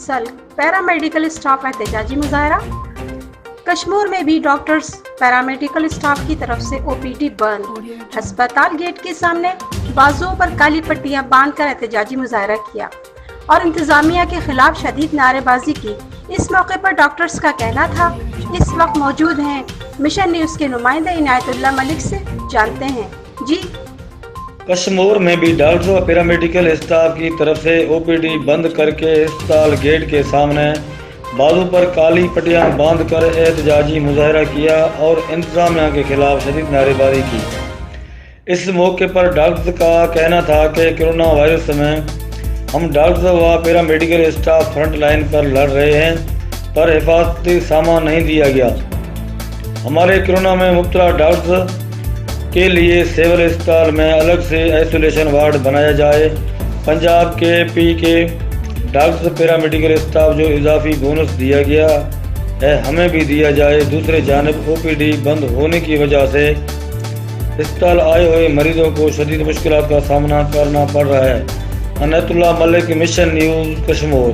منسلک paramedical staff احتجاجی مظاہرہ۔ کشمیر میں بھی ڈاکٹرز پیرامیڈیکل اسٹاف کی طرف سے او پی ڈی بند، ہسپتال گیٹ کے سامنے بازوؤں پر کالی پٹیاں باندھ کر احتجاجی مظاہرہ کیا اور انتظامیہ کے خلاف شدید نعرے بازی کی۔ اس موقع پر ڈاکٹرز کا کہنا تھا، اس وقت موجود ہیں مشن نیوز کے نمائندہ عنایت اللہ ملک سے، جانتے ہیں۔ جی، کشمیر میں بھی ڈاکٹرز و پیرامیڈیکل اسٹاف کی طرف سے او پی ڈی بند کر کے اسپتال گیٹ کے سامنے بازو پر کالی پٹیاں باندھ کر احتجاجی مظاہرہ کیا اور انتظامیہ کے خلاف شدید نعرے بازی کی۔ اس موقع پر ڈاکٹرز کا کہنا تھا کہ کرونا وائرس میں ہم ڈاکٹرز و پیرامیڈیکل اسٹاف فرنٹ لائن پر لڑ رہے ہیں، پر حفاظتی سامان نہیں دیا گیا۔ ہمارے کرونا میں مبتلا ڈاکٹرز کے لیے سول اسپتال میں الگ سے آئسولیشن وارڈ بنایا جائے۔ پنجاب کے پی کے ڈاکٹرز پیرامیڈیکل اسٹاف جو اضافی بونس دیا گیا ہے ہمیں بھی دیا جائے۔ دوسرے جانب او پی ڈی بند ہونے کی وجہ سے اسپتال آئے ہوئے مریضوں کو شدید مشکلات کا سامنا کرنا پڑ رہا ہے۔ عنایت اللہ ملک، مشن نیوز، کشمیر۔